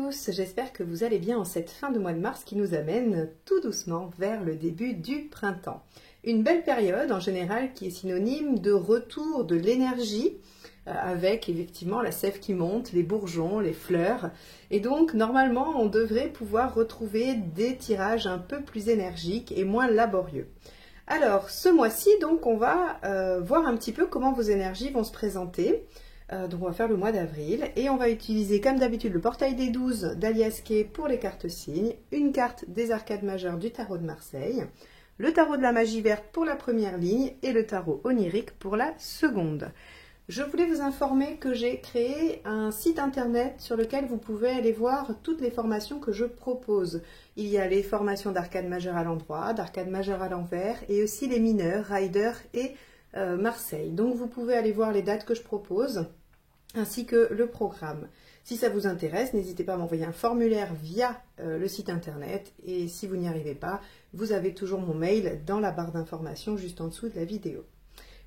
tous, j'espère que vous allez bien en cette fin de mois de mars qui nous amène tout doucement vers le début du printemps. Une belle période en général qui est synonyme de retour de l'énergie avec effectivement la sève qui monte, les bourgeons, les fleurs. Et donc normalement on devrait pouvoir retrouver des tirages un peu plus énergiques et moins laborieux. Alors ce mois-ci donc on va voir un petit peu comment vos énergies vont se présenter. Donc on va faire le mois d'avril et on va utiliser comme d'habitude le portail des 12 d'Alias Kay pour les cartes signes, une carte des arcades majeures du tarot de Marseille, le tarot de la magie verte pour la première ligne et le tarot onirique pour la seconde. Je voulais vous informer que j'ai créé un site internet sur lequel vous pouvez aller voir toutes les formations que je propose. Il y a les formations d'arcade majeure à l'endroit, d'arcade majeure à l'envers et aussi les mineurs, Rider et Marseille. Donc vous pouvez aller voir les dates que je propose ainsi que le programme. Si ça vous intéresse, n'hésitez pas à m'envoyer un formulaire via le site internet et si vous n'y arrivez pas, vous avez toujours mon mail dans la barre d'information juste en dessous de la vidéo.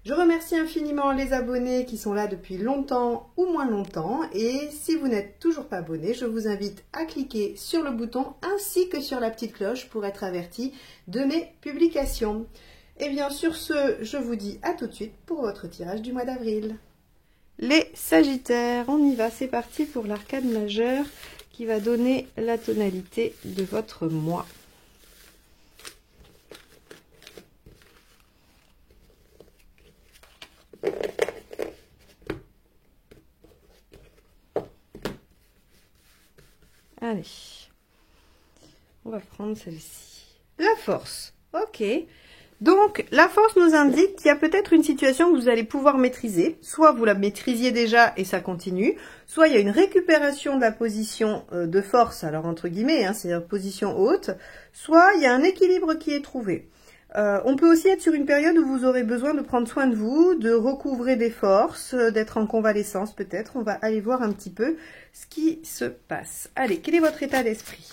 Je remercie infiniment les abonnés qui sont là depuis longtemps ou moins longtemps et si vous n'êtes toujours pas abonné, je vous invite à cliquer sur le bouton ainsi que sur la petite cloche pour être averti de mes publications. Et bien sur ce, je vous dis à tout de suite pour votre tirage du mois d'avril. Les Sagittaires, on y va, c'est parti pour l'arcade majeure qui va donner la tonalité de votre mois. Allez, on va prendre celle-ci. La force, ok. Donc, la force nous indique qu'il y a peut-être une situation que vous allez pouvoir maîtriser. Soit vous la maîtrisiez déjà et ça continue, soit il y a une récupération de la position de force, alors entre guillemets, hein, c'est-à-dire position haute, soit il y a un équilibre qui est trouvé. On peut aussi être sur une période où vous aurez besoin de prendre soin de vous, de recouvrer des forces, d'être en convalescence peut-être. On va aller voir un petit peu ce qui se passe. Allez, quel est votre état d'esprit ?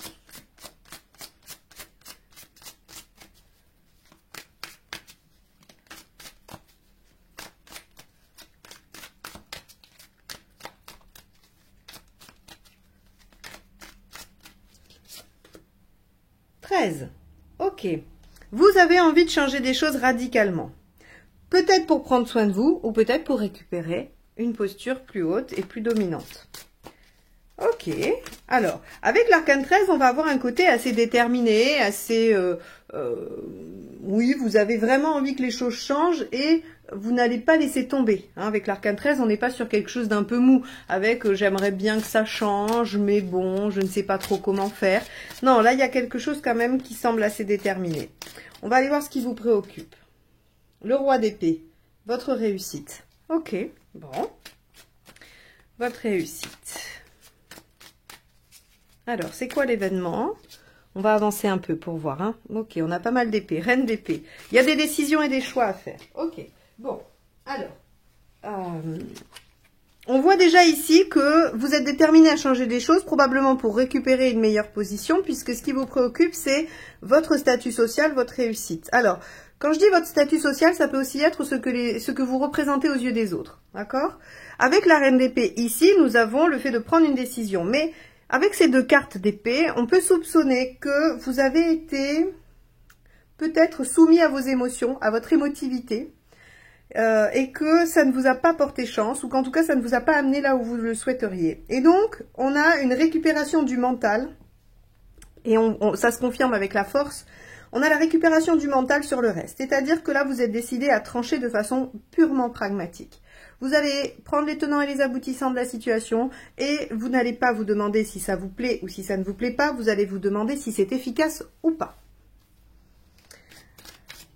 Ok, vous avez envie de changer des choses radicalement. Peut-être pour prendre soin de vous ou peut-être pour récupérer une posture plus haute et plus dominante. Ok, alors, avec l'arcane 13, on va avoir un côté assez déterminé, assez... oui, vous avez vraiment envie que les choses changent et vous n'allez pas laisser tomber. Hein, avec l'arcane 13, on n'est pas sur quelque chose d'un peu mou, avec j'aimerais bien que ça change, mais bon, je ne sais pas trop comment faire. Non, là, il y a quelque chose quand même qui semble assez déterminé. On va aller voir ce qui vous préoccupe. Le roi d'épée, votre réussite. Ok, bon. Votre réussite. Alors, c'est quoi l'événement? On va avancer un peu pour voir. Hein. Ok, on a pas mal d'épées. Reine d'épée. Il y a des décisions et des choix à faire. Ok, bon. Alors, on voit déjà ici que vous êtes déterminé à changer des choses, probablement pour récupérer une meilleure position, puisque ce qui vous préoccupe, c'est votre statut social, votre réussite. Alors, quand je dis votre statut social, ça peut aussi être ce que vous représentez aux yeux des autres. D'accord? Avec la reine d'épée, ici, nous avons le fait de prendre une décision. Mais avec ces deux cartes d'épée, on peut soupçonner que vous avez été peut-être soumis à vos émotions, à votre émotivité, et que ça ne vous a pas porté chance, ou qu'en tout cas ça ne vous a pas amené là où vous le souhaiteriez. Et donc, on a une récupération du mental, et ça se confirme avec la force, on a la récupération du mental sur le reste. C'est-à-dire que là, vous êtes décidé à trancher de façon purement pragmatique. Vous allez prendre les tenants et les aboutissants de la situation et vous n'allez pas vous demander si ça vous plaît ou si ça ne vous plaît pas, vous allez vous demander si c'est efficace ou pas.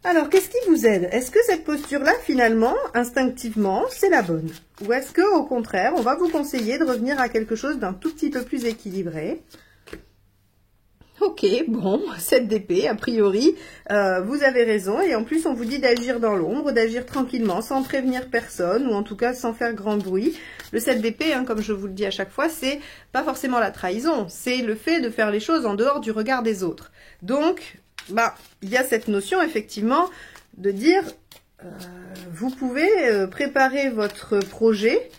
Alors, qu'est-ce qui vous aide? Est-ce que cette posture-là, finalement, instinctivement, c'est la bonne? Ou est-ce que, au contraire, on va vous conseiller de revenir à quelque chose d'un tout petit peu plus équilibré? Ok, bon, 7 d'épée, a priori, vous avez raison. Et en plus, on vous dit d'agir dans l'ombre, d'agir tranquillement, sans prévenir personne, ou en tout cas sans faire grand bruit. Le 7 d'épée, hein, comme je vous le dis à chaque fois, c'est pas forcément la trahison, c'est le fait de faire les choses en dehors du regard des autres. Donc, bah, il y a cette notion, effectivement, de dire, vous pouvez préparer votre projet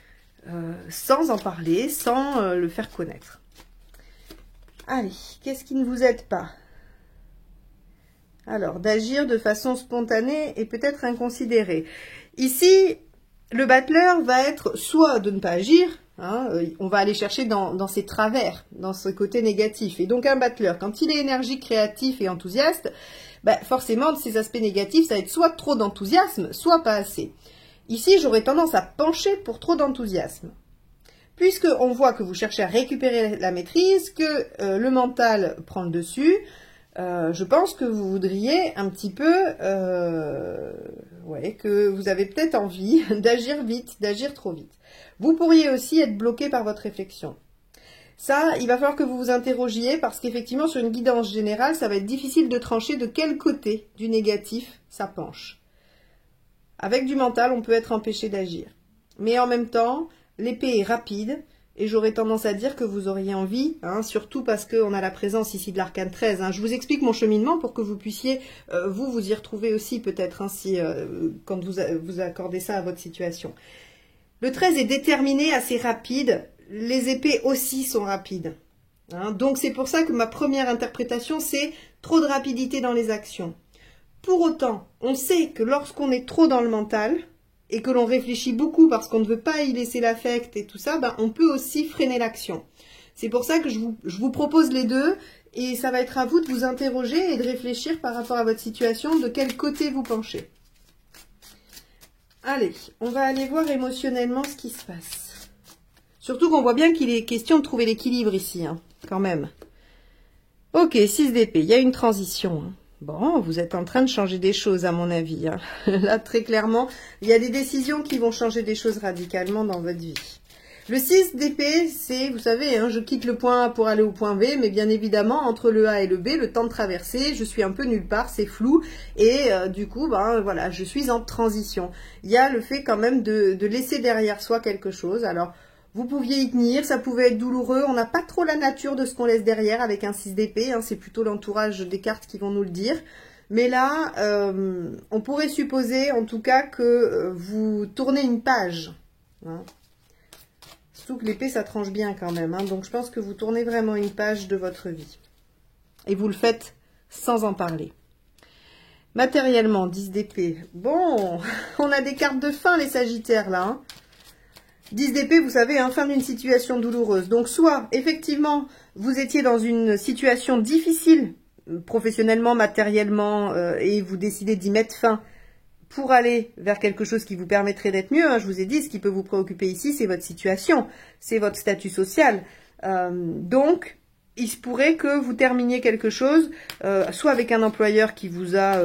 sans en parler, sans le faire connaître. Allez, qu'est-ce qui ne vous aide pas? Alors, d'agir de façon spontanée et peut-être inconsidérée. Ici, le battleur va être soit de ne pas agir, hein, on va aller chercher dans ses travers, dans ce côté négatif. Et donc un battleur, quand il est énergique, créatif et enthousiaste, bah forcément, de ces aspects négatifs, ça va être soit trop d'enthousiasme, soit pas assez. Ici, j'aurais tendance à pencher pour trop d'enthousiasme. Puisqu'on voit que vous cherchez à récupérer la maîtrise, que le mental prend le dessus, je pense que vous voudriez un petit peu, ouais, que vous avez peut-être envie d'agir vite, d'agir trop vite. Vous pourriez aussi être bloqué par votre réflexion. Ça, il va falloir que vous vous interrogiez parce qu'effectivement, sur une guidance générale, ça va être difficile de trancher de quel côté du négatif ça penche. Avec du mental, on peut être empêché d'agir. Mais en même temps, l'épée est rapide. Et j'aurais tendance à dire que vous auriez envie, hein, surtout parce qu'on a la présence ici de l'arcane 13. Hein. Je vous explique mon cheminement pour que vous puissiez, vous y retrouver aussi peut-être, hein, si, quand vous accordez ça à votre situation. Le 13 est déterminé, assez rapide. Les épées aussi sont rapides. Hein. Donc c'est pour ça que ma première interprétation, c'est trop de rapidité dans les actions. Pour autant, on sait que lorsqu'on est trop dans le mental, et que l'on réfléchit beaucoup parce qu'on ne veut pas y laisser l'affect et tout ça, ben, on peut aussi freiner l'action. C'est pour ça que je vous propose les deux, et ça va être à vous de vous interroger et de réfléchir par rapport à votre situation, de quel côté vous penchez. Allez, on va aller voir émotionnellement ce qui se passe. Surtout qu'on voit bien qu'il est question de trouver l'équilibre ici, hein, quand même. Ok, 6 d'épée, il y a une transition, hein. Bon, vous êtes en train de changer des choses à mon avis. Hein. Là, très clairement, il y a des décisions qui vont changer des choses radicalement dans votre vie. Le 6 d'épée, c'est, vous savez, hein, je quitte le point A pour aller au point B, mais bien évidemment, entre le A et le B, le temps de traverser, je suis un peu nulle part, c'est flou, et du coup, ben voilà, je suis en transition. Il y a le fait quand même de laisser derrière soi quelque chose. Alors, vous pouviez y tenir, ça pouvait être douloureux, on n'a pas trop la nature de ce qu'on laisse derrière avec un 6 d'épée, hein, c'est plutôt l'entourage des cartes qui vont nous le dire. Mais là, on pourrait supposer en tout cas que vous tournez une page. Hein. Surtout que l'épée, ça tranche bien quand même, hein, donc je pense que vous tournez vraiment une page de votre vie. Et vous le faites sans en parler. Matériellement, 10 d'épée. Bon, on a des cartes de fin les Sagittaires là, hein. 10 d'épée, vous savez, hein, fin d'une situation douloureuse. Donc, soit, effectivement, vous étiez dans une situation difficile, professionnellement, matériellement, et vous décidez d'y mettre fin pour aller vers quelque chose qui vous permettrait d'être mieux. Hein. Je vous ai dit, ce qui peut vous préoccuper ici, c'est votre situation, c'est votre statut social. Donc, il se pourrait que vous terminiez quelque chose, soit avec un employeur qui vous a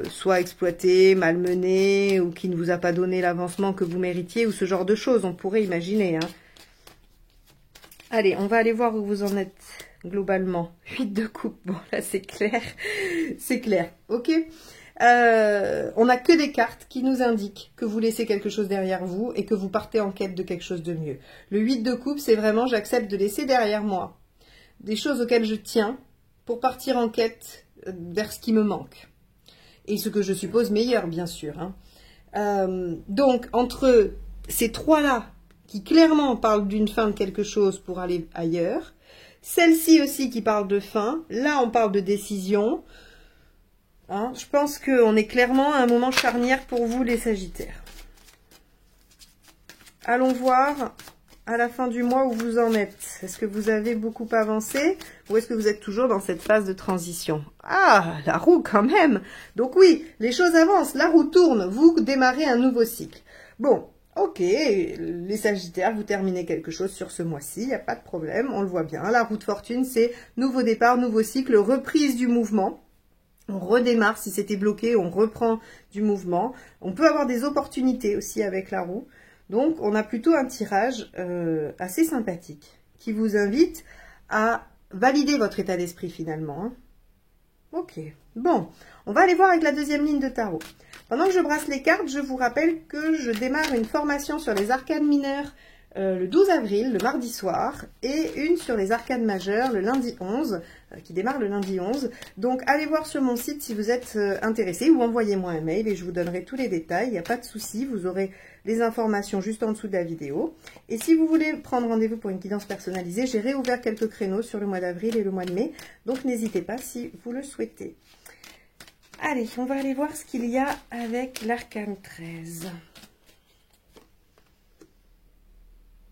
soit exploité, malmené, ou qui ne vous a pas donné l'avancement que vous méritiez, ou ce genre de choses, on pourrait imaginer. Hein. Allez, on va aller voir où vous en êtes globalement. 8 de coupe, bon là c'est clair, ok. On n'a que des cartes qui nous indiquent que vous laissez quelque chose derrière vous et que vous partez en quête de quelque chose de mieux. Le 8 de coupe, c'est vraiment j'accepte de laisser derrière moi des choses auxquelles je tiens pour partir en quête vers ce qui me manque. Et ce que je suppose meilleur, bien sûr. Hein. Donc, entre ces trois-là, qui clairement parlent d'une fin de quelque chose pour aller ailleurs, celle-ci aussi qui parle de fin, là on parle de décision. Hein, je pense qu'on est clairement à un moment charnière pour vous, les Sagittaires. Allons voir à la fin du mois où vous en êtes. Est-ce que vous avez beaucoup avancé ou est-ce que vous êtes toujours dans cette phase de transition? Ah, la roue quand même. Donc oui, les choses avancent, la roue tourne, vous démarrez un nouveau cycle. Bon, ok, les Sagittaires, vous terminez quelque chose sur ce mois-ci, il n'y a pas de problème, on le voit bien. La roue de fortune, c'est nouveau départ, nouveau cycle, reprise du mouvement. On redémarre, si c'était bloqué, on reprend du mouvement. On peut avoir des opportunités aussi avec la roue. Donc, on a plutôt un tirage assez sympathique qui vous invite à valider votre état d'esprit finalement. Hein. Ok, bon, on va aller voir avec la deuxième ligne de tarot. Pendant que je brasse les cartes, je vous rappelle que je démarre une formation sur les arcanes mineurs le 12 avril, le mardi soir, et une sur les arcades majeures le lundi 11, qui démarre le lundi 11. Donc allez voir sur mon site si vous êtes intéressé, ou envoyez-moi un mail et je vous donnerai tous les détails, il n'y a pas de souci, vous aurez les informations juste en dessous de la vidéo. Et si vous voulez prendre rendez-vous pour une guidance personnalisée, j'ai réouvert quelques créneaux sur le mois d'avril et le mois de mai, donc n'hésitez pas si vous le souhaitez. Allez, on va aller voir ce qu'il y a avec l'arcane 13.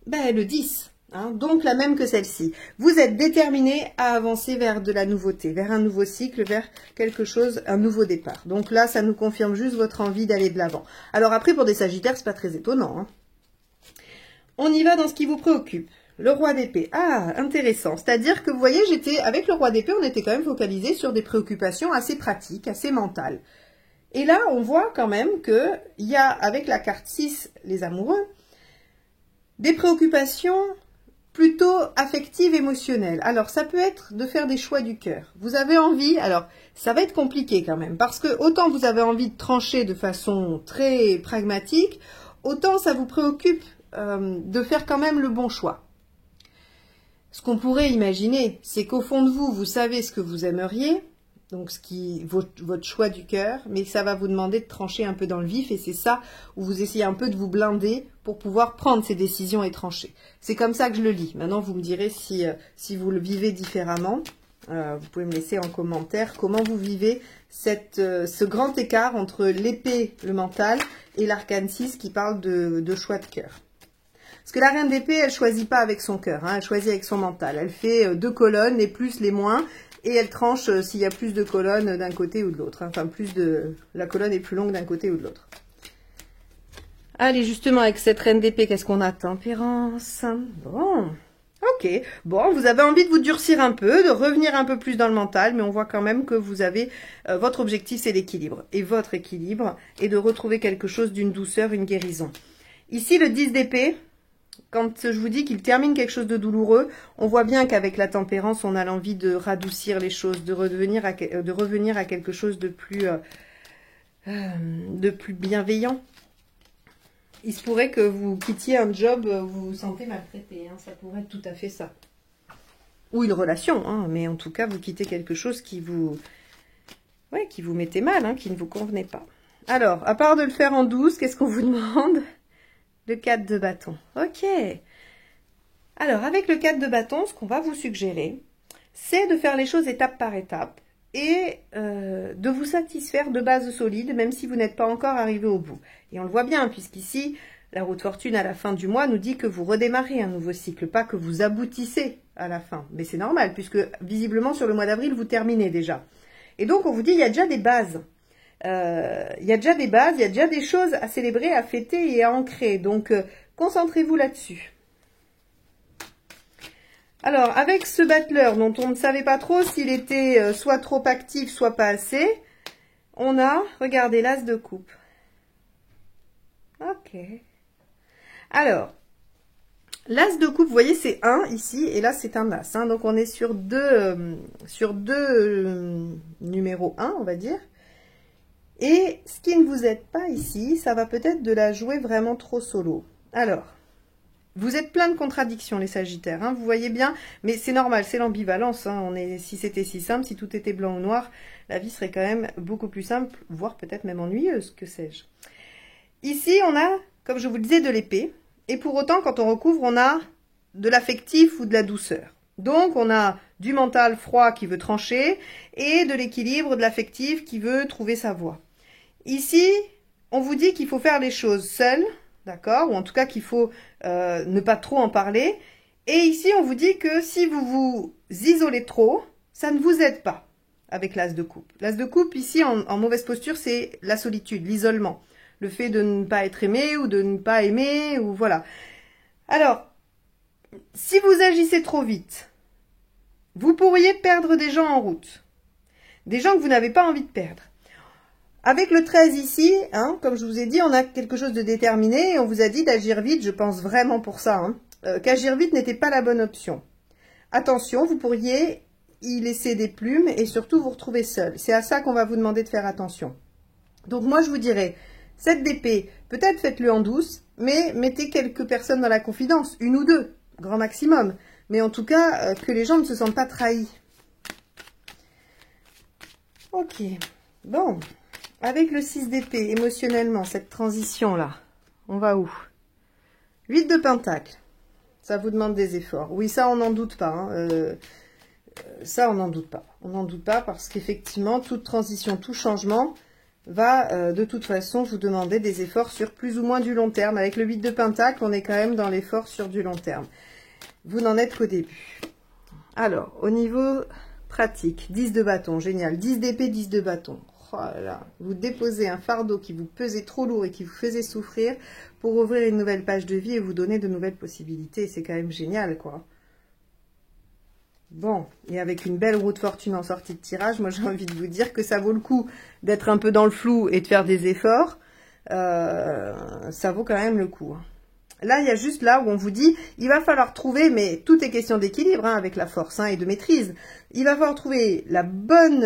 Ben, le 10, hein, donc la même que celle-ci. Vous êtes déterminé à avancer vers de la nouveauté, vers un nouveau cycle, vers quelque chose, un nouveau départ. Donc là, ça nous confirme juste votre envie d'aller de l'avant. Alors après, pour des sagittaires, c'est pas très étonnant, hein. On y va dans ce qui vous préoccupe. Le roi d'épée. Ah, intéressant. C'est-à-dire que, vous voyez, avec le roi d'épée, on était quand même focalisé sur des préoccupations assez pratiques, assez mentales. Et là, on voit quand même qu'il y a, avec la carte 6, les amoureux, des préoccupations plutôt affectives, émotionnelles. Alors, ça peut être de faire des choix du cœur. Vous avez envie, alors, ça va être compliqué quand même, parce que autant vous avez envie de trancher de façon très pragmatique, autant ça vous préoccupe de faire quand même le bon choix. Ce qu'on pourrait imaginer, c'est qu'au fond de vous, vous savez ce que vous aimeriez, donc votre choix du cœur, mais ça va vous demander de trancher un peu dans le vif, et c'est ça où vous essayez un peu de vous blinder pour pouvoir prendre ces décisions et trancher. C'est comme ça que je le lis. Maintenant, vous me direz si vous le vivez différemment. Vous pouvez me laisser en commentaire comment vous vivez ce grand écart entre l'épée, le mental, et l'arcane 6 qui parle de choix de cœur. Parce que la reine d'épée, elle choisit pas avec son cœur, hein, elle choisit avec son mental. Elle fait 2 colonnes, les plus, les moins, et elle tranche s'il y a plus de colonnes d'un côté ou de l'autre. Hein, enfin, la colonne est plus longue d'un côté ou de l'autre. Allez, justement, avec cette reine d'épée, qu'est-ce qu'on a? Tempérance. Bon, ok. Bon, vous avez envie de vous durcir un peu, de revenir un peu plus dans le mental, mais on voit quand même que vous avez... votre objectif, c'est l'équilibre. Et votre équilibre est de retrouver quelque chose d'une douceur, une guérison. Ici, le 10 d'épée... Quand je vous dis qu'il termine quelque chose de douloureux, on voit bien qu'avec la tempérance, on a l'envie de radoucir les choses, de revenir à quelque chose de plus bienveillant. Il se pourrait que vous quittiez un job où vous vous sentez maltraité, hein, ça pourrait être tout à fait ça. Ou une relation, hein, mais en tout cas, vous quittez quelque chose qui vous mettait mal, hein, qui ne vous convenait pas. Alors, à part de le faire en douce, qu'est-ce qu'on vous demande ? Le 4 de bâton. Ok. Alors, avec le 4 de bâton, ce qu'on va vous suggérer, c'est de faire les choses étape par étape et de vous satisfaire de bases solides, même si vous n'êtes pas encore arrivé au bout. Et on le voit bien, puisqu'ici, la roue de fortune à la fin du mois nous dit que vous redémarrez un nouveau cycle, pas que vous aboutissez à la fin. Mais c'est normal, puisque visiblement, sur le mois d'avril, vous terminez déjà. Et donc, on vous dit, il y a déjà des bases. Il y a déjà des bases, il y a déjà des choses à célébrer, à fêter et à ancrer. Donc, concentrez-vous là-dessus. Alors, avec ce battleur dont on ne savait pas trop s'il était soit trop actif, soit pas assez, on a, regardez, l'as de coupe. Ok. Alors, l'as de coupe, vous voyez, c'est 1 ici, et là, c'est un as. Hein, donc, on est sur deux numéro 1, on va dire. Et ce qui ne vous aide pas ici, ça va peut-être de la jouer vraiment trop solo. Alors, vous êtes plein de contradictions, les Sagittaires, hein, vous voyez bien, mais c'est normal, c'est l'ambivalence. Hein, si c'était si simple, si tout était blanc ou noir, la vie serait quand même beaucoup plus simple, voire peut-être même ennuyeuse, que sais-je. Ici, on a, comme je vous le disais, de l'épée, et pour autant, quand on recouvre, on a de l'affectif ou de la douceur. Donc, on a du mental froid qui veut trancher, et de l'équilibre, de l'affectif qui veut trouver sa voie. Ici, on vous dit qu'il faut faire les choses seul, d'accord? Ou en tout cas qu'il faut ne pas trop en parler. Et ici, on vous dit que si vous vous isolez trop, ça ne vous aide pas avec l'as de coupe. L'as de coupe, ici, en mauvaise posture, c'est la solitude, l'isolement. Le fait de ne pas être aimé ou de ne pas aimer, ou voilà. Alors, si vous agissez trop vite, vous pourriez perdre des gens en route. Des gens que vous n'avez pas envie de perdre. Avec le 13 ici, hein, comme je vous ai dit, on a quelque chose de déterminé et on vous a dit d'agir vite, je pense vraiment pour ça, hein, qu'agir vite n'était pas la bonne option. Attention, vous pourriez y laisser des plumes et surtout vous retrouver seul. C'est à ça qu'on va vous demander de faire attention. Donc moi je vous dirais, cette d'épée, peut-être faites-le en douce, mais mettez quelques personnes dans la confidence, une ou deux, grand maximum. Mais en tout cas, que les gens ne se sentent pas trahis. Ok, bon, avec le 6 d'épée, émotionnellement, cette transition-là, on va où? 8 de pentacle, ça vous demande des efforts. Oui, ça, on n'en doute pas. Hein. Ça, on n'en doute pas. On n'en doute pas parce qu'effectivement, toute transition, tout changement va de toute façon vous demander des efforts sur plus ou moins du long terme. Avec le 8 de pentacle, on est quand même dans l'effort sur du long terme. Vous n'en êtes qu'au début. Alors, au niveau pratique, 10 de bâton, génial. 10 d'épée, 10 de bâton. Oh là là. Vous déposez un fardeau qui vous pesait trop lourd et qui vous faisait souffrir pour ouvrir une nouvelle page de vie et vous donner de nouvelles possibilités. C'est quand même génial, quoi. Bon, et avec une belle roue de fortune en sortie de tirage, moi j'ai envie de vous dire que ça vaut le coup d'être un peu dans le flou et de faire des efforts. Ça vaut quand même le coup. Là, il y a juste là où on vous dit, il va falloir trouver, mais tout est question d'équilibre hein, avec la force hein, et de maîtrise. Il va falloir trouver la bonne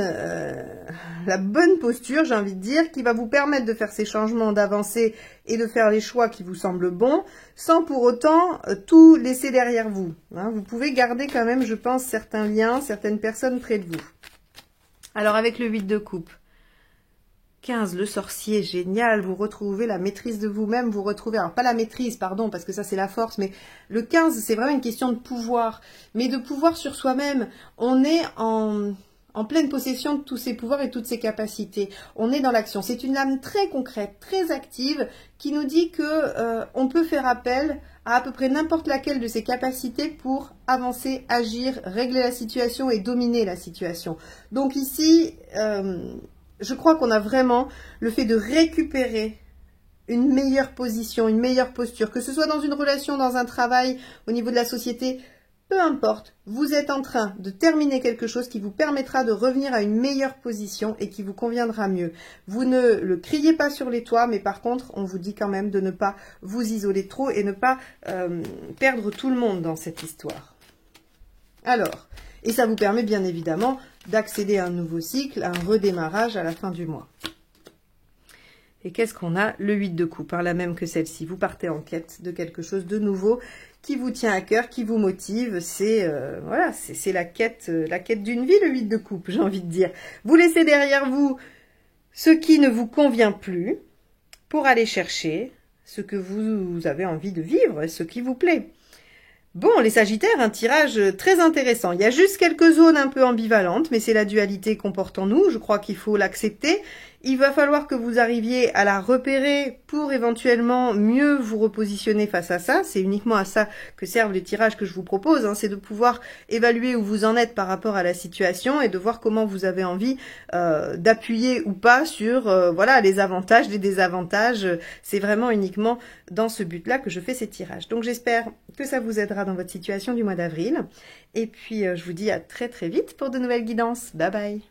posture, j'ai envie de dire, qui va vous permettre de faire ces changements, d'avancer et de faire les choix qui vous semblent bons, sans pour autant tout laisser derrière vous. Hein. Vous pouvez garder quand même, je pense, certains liens, certaines personnes près de vous. Alors, avec le 8 de coupe. 15, le sorcier, génial, vous retrouvez la maîtrise de vous-même, vous retrouvez, alors pas la maîtrise, pardon, parce que ça c'est la force, mais le 15, c'est vraiment une question de pouvoir, mais de pouvoir sur soi-même. On est en pleine possession de tous ses pouvoirs et toutes ses capacités. On est dans l'action. C'est une âme très concrète, très active, qui nous dit que on peut faire appel à peu près n'importe laquelle de ses capacités pour avancer, agir, régler la situation et dominer la situation. Donc ici... je crois qu'on a vraiment le fait de récupérer une meilleure position, une meilleure posture, que ce soit dans une relation, dans un travail, au niveau de la société, peu importe, vous êtes en train de terminer quelque chose qui vous permettra de revenir à une meilleure position et qui vous conviendra mieux. Vous ne le criez pas sur les toits, mais par contre, on vous dit quand même de ne pas vous isoler trop et ne pas perdre tout le monde dans cette histoire. Alors, et ça vous permet bien évidemment d'accéder à un nouveau cycle, à un redémarrage à la fin du mois. Et qu'est-ce qu'on a? Le 8 de coupe, par la même que celle-ci. Vous partez en quête de quelque chose de nouveau qui vous tient à cœur, qui vous motive. C'est voilà, c'est la quête d'une vie, le 8 de coupe, j'ai envie de dire. Vous laissez derrière vous ce qui ne vous convient plus pour aller chercher ce que vous avez envie de vivre et ce qui vous plaît. Bon, les Sagittaires, un tirage très intéressant. Il y a juste quelques zones un peu ambivalentes, mais c'est la dualité qu'on porte en nous. Je crois qu'il faut l'accepter. Il va falloir que vous arriviez à la repérer pour éventuellement mieux vous repositionner face à ça. C'est uniquement à ça que servent les tirages que je vous propose. Hein. C'est de pouvoir évaluer où vous en êtes par rapport à la situation et de voir comment vous avez envie d'appuyer ou pas sur voilà, les avantages, les désavantages. C'est vraiment uniquement dans ce but-là que je fais ces tirages. Donc j'espère que ça vous aidera dans votre situation du mois d'avril. Et puis je vous dis à très très vite pour de nouvelles guidances. Bye bye.